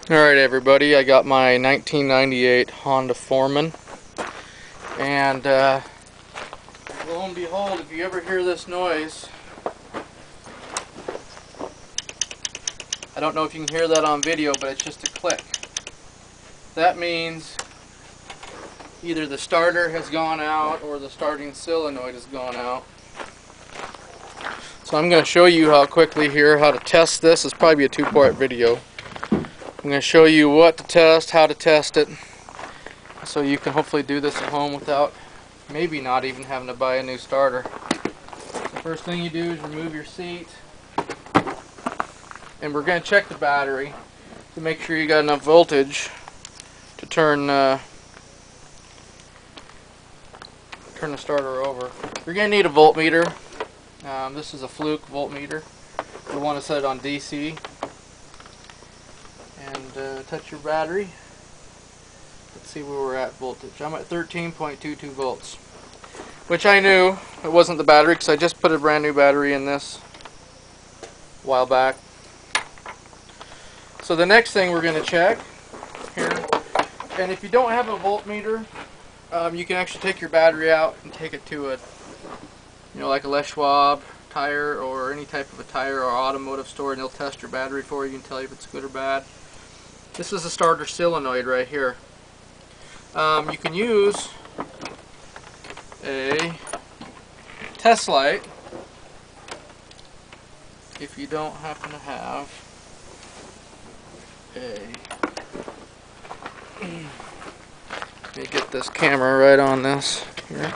Alright everybody, I got my 1998 Honda Foreman, and lo and behold, if you ever hear this noise, I don't know if you can hear that on video, but it's just a click. That means either the starter has gone out or the starting solenoid has gone out. So I'm going to show you how quickly here how to test this. It's probably a two-part video. I'm going to show you what to test, how to test it, so you can hopefully do this at home without maybe not even having to buy a new starter. The first thing you do is remove your seat, and we're going to check the battery to make sure you got enough voltage to turn the starter over. You're going to need a voltmeter. This is a Fluke voltmeter. You'll want to set it on DC. And touch your battery. Let's see where we're at voltage. I'm at 13.22 volts, which I knew it wasn't the battery because I just put a brand new battery in this a while back. So the next thing we're going to check here, and if you don't have a voltmeter, you can actually take your battery out and take it to a, like a Les Schwab tire or any type of a tire or automotive store, and they'll test your battery for you and tell you if it's good or bad. This is a starter solenoid right here. You can use a test light if you don't happen to have a... Let me get this camera right on this here.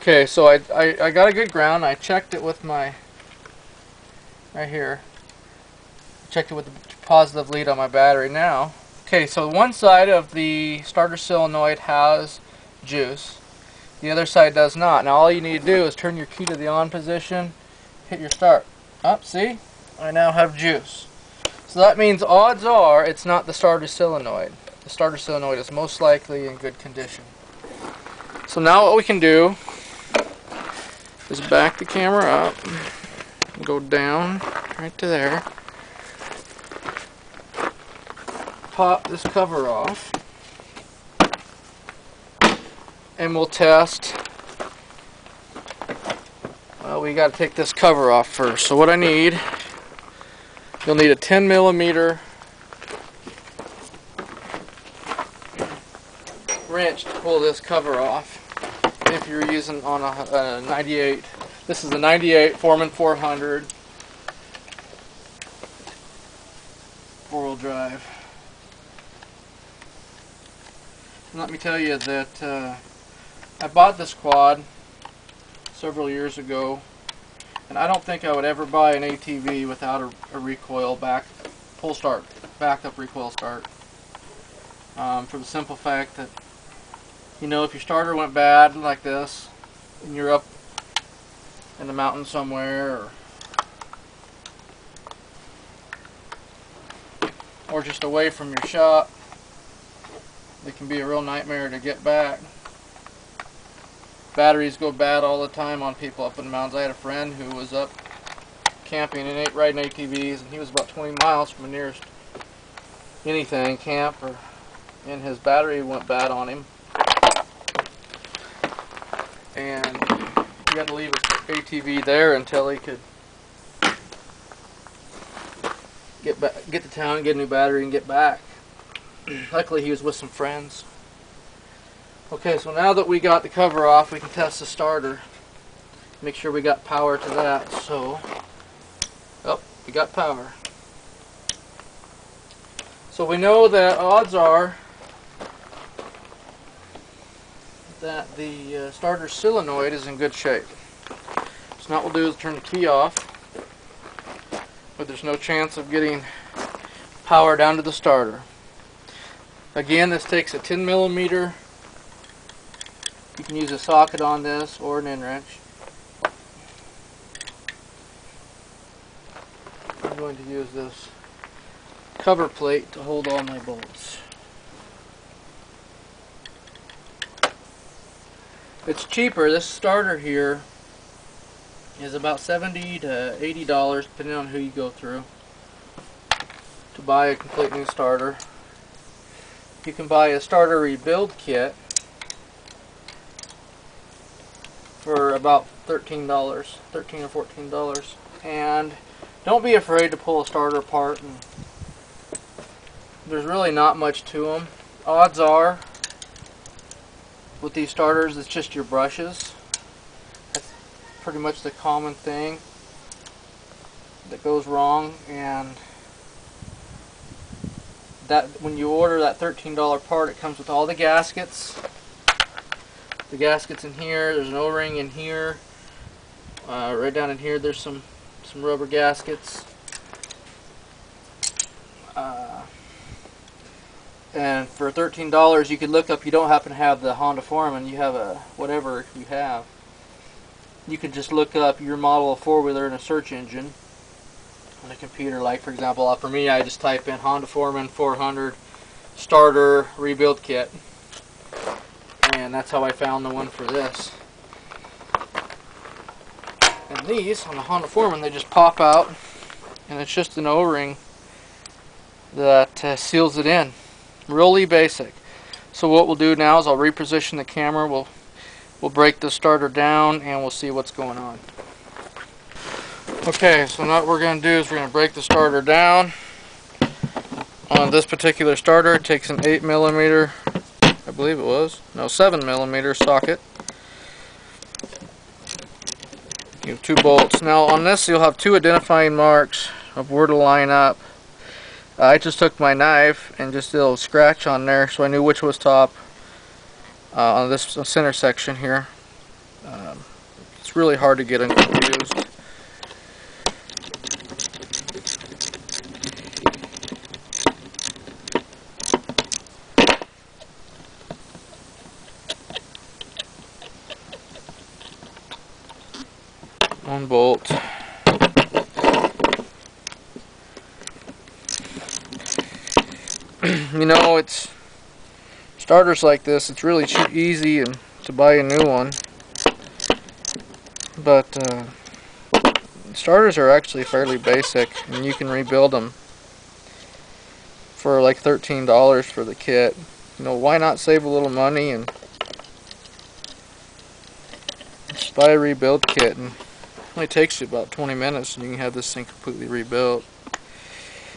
Okay, so I got a good ground. I checked it with my, right here, checked it with the positive lead on my battery now. Okay, so one side of the starter solenoid has juice, the other side does not. Now all you need to do is turn your key to the on position, hit your start. Up, see? I now have juice. So that means odds are it's not the starter solenoid. The starter solenoid is most likely in good condition. So now what we can do is back the camera up, go down right to there, pop this cover off, and we'll test. Well, we got to take this cover off first. So what I need, you'll need a 10mm wrench to pull this cover off. If you're using on a 98, this is a 98 Foreman 400 four-wheel drive. And let me tell you that I bought this quad several years ago, and I don't think I would ever buy an ATV without a recoil pull start, backup recoil start. For the simple fact that, if your starter went bad like this, and you're up in the mountains somewhere, or just away from your shop, it can be a real nightmare to get back. Batteries go bad all the time on people up in the mountains. I had a friend who was up camping and riding ATVs, and he was about 20 miles from the nearest anything, camp, and his battery went bad on him. And he had to leave his ATV there until he could get to town, get a new battery, and get back. Luckily, he was with some friends. Okay, so now that we got the cover off, we can test the starter. Make sure we got power to that. So, we got power. So we know that odds are that the starter solenoid is in good shape. So now what we'll do is turn the key off, but there's no chance of getting power down to the starter. Again, this takes a 10mm. You can use a socket on this or an end wrench. I'm going to use this cover plate to hold all my bolts. It's cheaper. This starter here is about $70 to $80 depending on who you go through to buy a complete new starter. You can buy a starter rebuild kit for about $13, $13 or $14, and don't be afraid to pull a starter apart. And there's really not much to them. Odds are, with these starters, it's just your brushes. That's pretty much the common thing that goes wrong, and that when you order that $13 part, it comes with all the gaskets. The gaskets in here, there's an O-ring in here. Right down in here there's some rubber gaskets. And for $13 you could look up, you don't happen to have the Honda Foreman, you have a whatever you have. You could just look up your model of four-wheeler in a search engine on a computer. Like for example, for me, I just type in Honda Foreman 400 starter rebuild kit, and that's how I found the one for this. And these on the Honda Foreman, they just pop out, and it's just an O-ring that seals it in. Really basic. So what we'll do now is I'll reposition the camera. We'll break the starter down and we'll see what's going on. Okay, so now what we're going to do is we're going to break the starter down. On this particular starter, it takes an 8mm, I believe it was, no, 7mm socket. You have 2 bolts. Now on this you'll have 2 identifying marks of where to line up. I just took my knife and just did a little scratch on there so I knew which was top on this center section here. It's really hard to get them confused. One bolt. You know, it's starters like this, it's really easy to buy a new one, but starters are actually fairly basic, and you can rebuild them for like $13 for the kit. You know, why not save a little money and just buy a rebuild kit, and it only takes you about 20 minutes and you can have this thing completely rebuilt.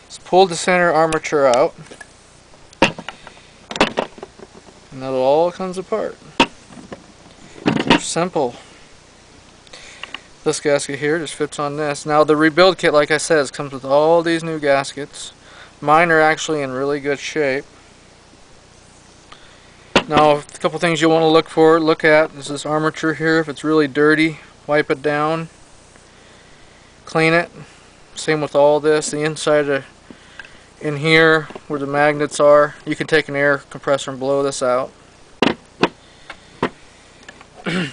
Just pull the center armature out, and that all comes apart. Simple. This gasket here just fits on this. Now the rebuild kit, like I said, comes with all these new gaskets. Mine are actually in really good shape. Now a couple things you want to look at is this armature here. If it's really dirty, wipe it down, clean it. Same with all this. The inside in here where the magnets are, you can take an air compressor and blow this out.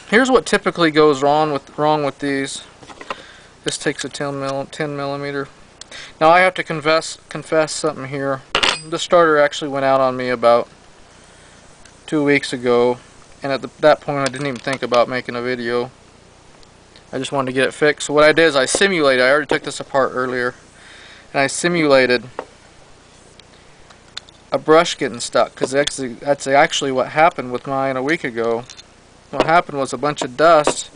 Here's what typically goes wrong with these. This takes a 10mm. Now I have to confess something here. The starter actually went out on me about 2 weeks ago, and at that point I didn't even think about making a video. I just wanted to get it fixed. So what I did is I simulated. I already took this apart earlier, and I simulated a brush getting stuck, because that's actually what happened with mine a week ago. What happened was a bunch of dust,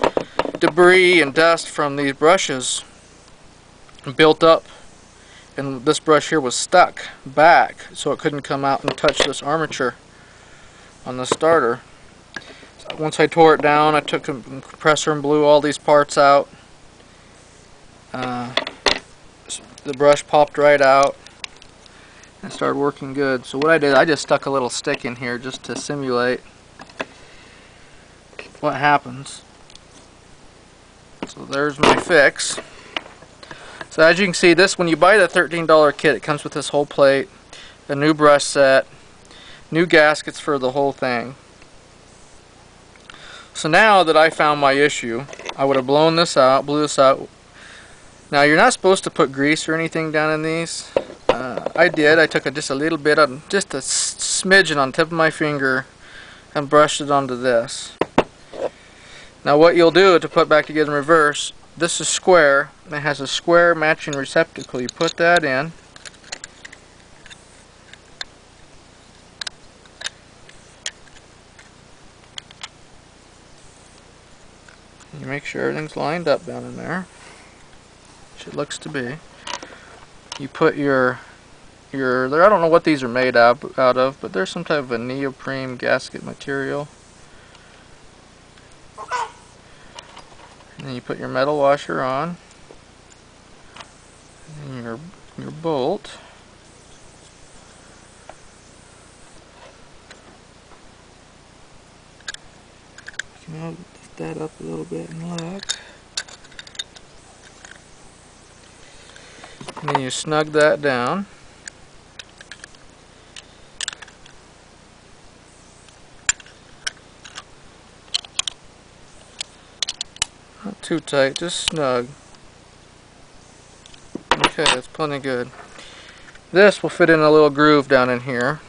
debris and dust from these brushes built up, and this brush here was stuck back, so it couldn't come out and touch this armature on the starter. So once I tore it down, I took a compressor and blew all these parts out. The brush popped right out and started working good. So what I did, I just stuck a little stick in here just to simulate what happens. So there's my fix. So as you can see, this, when you buy the $13 kit, it comes with this whole plate, a new brush set, new gaskets for the whole thing. So now that I found my issue, I would have blew this out. Now you're not supposed to put grease or anything down in these. I did. I took just a little bit, just a smidgen on the tip of my finger, and brushed it onto this. Now what you'll do to put back together in reverse, this is square, and it has a square matching receptacle. You put that in. You make sure everything's lined up down in there, which it looks to be. You put your I don't know what these are made out of, but there's some type of a neoprene gasket material. And then you put your metal washer on, and your bolt. You can lift that up a little bit and look. And then you snug that down. Not too tight, just snug. Okay, that's plenty good. This will fit in a little groove down in here.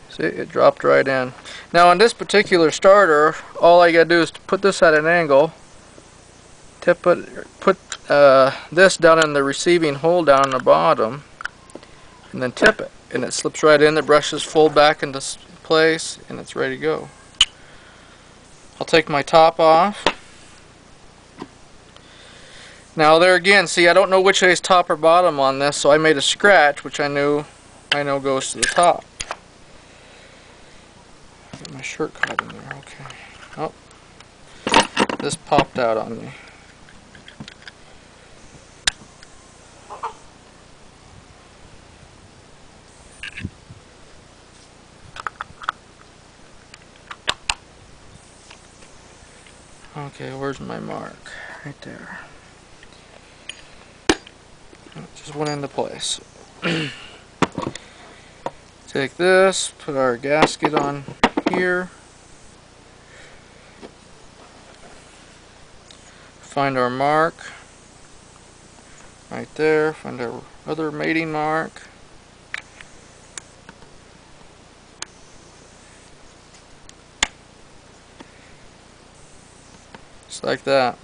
See, it dropped right in. Now on this particular starter, all I gotta do is put this at an angle, put this down in the receiving hole down in the bottom, and then tip it, and it slips right in. The brushes fold back into place, and it's ready to go. I'll take my top off. Now there again, see, I don't know which way is top or bottom on this, so I made a scratch, which I know goes to the top. Get my shirt caught in there. Okay. Oh, this popped out on me. Okay, where's my mark? Right there. It just went into place. Take this, put our gasket on here. Find our mark. Right there. Find our other mating mark. Just like that.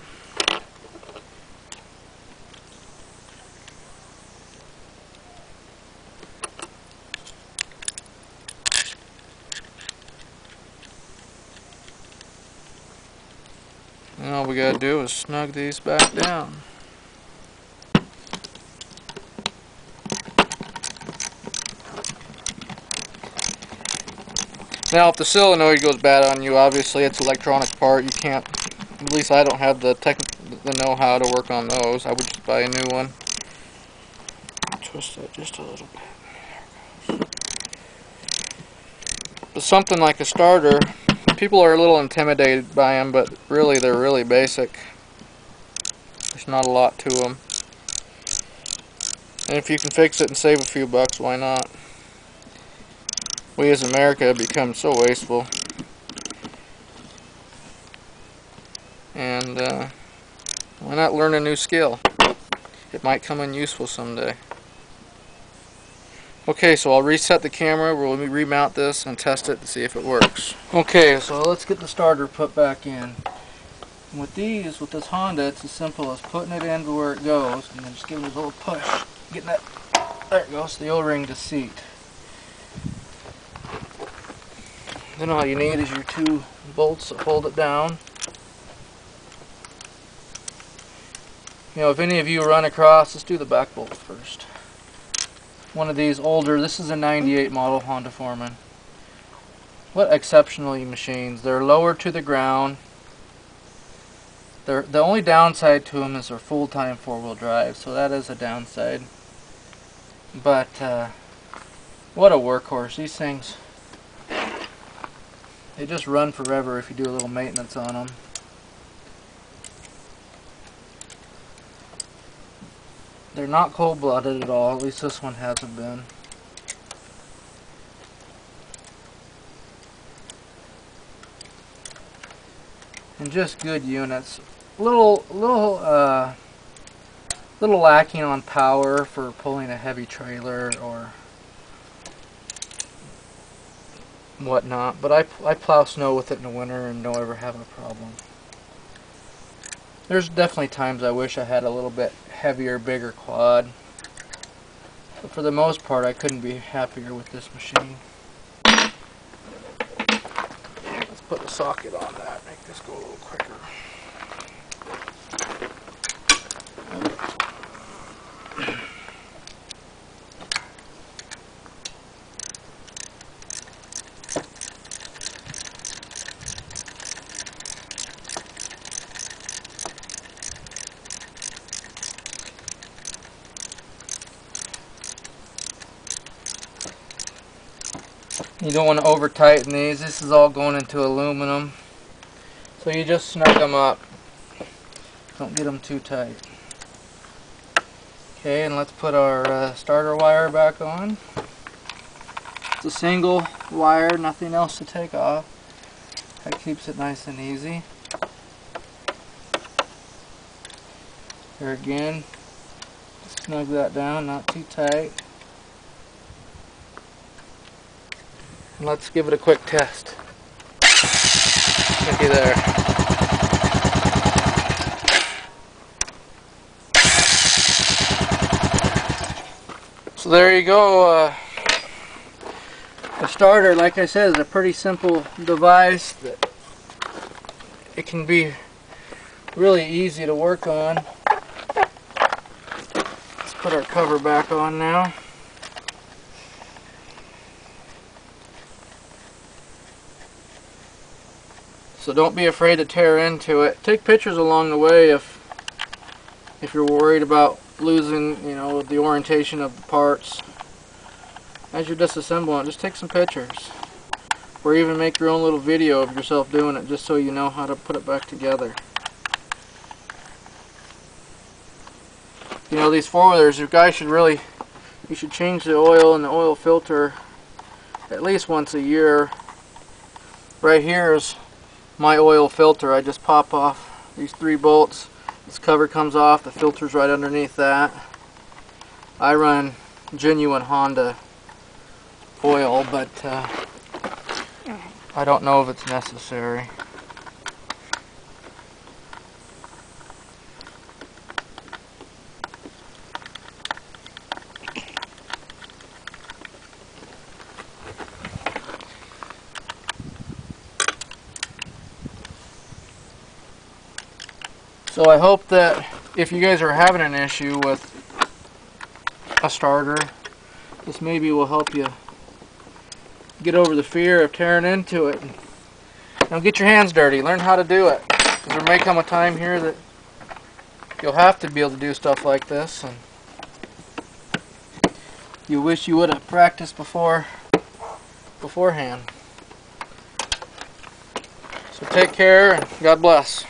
And all we gotta do is snug these back down. Now if the solenoid goes bad on you, obviously it's an electronic part. You can't, at least I don't have the know-how to work on those. I would just buy a new one. Twist that just a little bit. But something like a starter, people are a little intimidated by them, but really they're really basic. There's not a lot to them. And if you can fix it and save a few bucks, why not? We as America have become so wasteful. And why not learn a new skill? It might come in useful someday. Okay, so I'll reset the camera, we'll remount this and test it to see if it works. Okay, so let's get the starter put back in. And with this Honda, it's as simple as putting it in to where it goes, and then just giving it a little push. Getting that, there it goes, the O-ring to seat. Then all you need is your two bolts that hold it down. You know, if any of you run across, let's do the back bolt first. One of these older, this is a 98 model Honda Foreman. What exceptional machines. They're lower to the ground. The only downside to them is they're full-time four-wheel drive, so that is a downside. But what a workhorse. These things, they just run forever if you do a little maintenance on them. They're not cold-blooded at all, at least this one hasn't been. And just good units. Little lacking on power for pulling a heavy trailer, or whatnot, but I plow snow with it in the winter and don't ever have a problem. There's definitely times I wish I had a little bit heavier, bigger quad, but for the most part I couldn't be happier with this machine. Let's put the socket on that, make this go a little quicker. You don't want to over tighten these. This is all going into aluminum, so you just snug them up. Don't get them too tight. Okay, and let's put our starter wire back on. It's a single wire, nothing else to take off. That keeps it nice and easy. Here again, snug that down, not too tight. And let's give it a quick test. Looky there. So there you go. The starter, like I said, is a pretty simple device that it can be really easy to work on. Let's put our cover back on now. So don't be afraid to tear into it. Take pictures along the way if you're worried about losing, you know, the orientation of the parts. As you're disassembling it, just take some pictures. Or even make your own little video of yourself doing it, just so you know how to put it back together. You know, these four-wheelers, you guys should really, you should change the oil and the oil filter at least once a year. Right here is my oil filter. I just pop off these 3 bolts. This cover comes off, the filter's right underneath that. I run genuine Honda oil, but I don't know if it's necessary. So I hope that if you guys are having an issue with a starter, this maybe will help you get over the fear of tearing into it. Now get your hands dirty, learn how to do it. There may come a time here that you'll have to be able to do stuff like this, and you wish you would have practiced beforehand. So take care and God bless.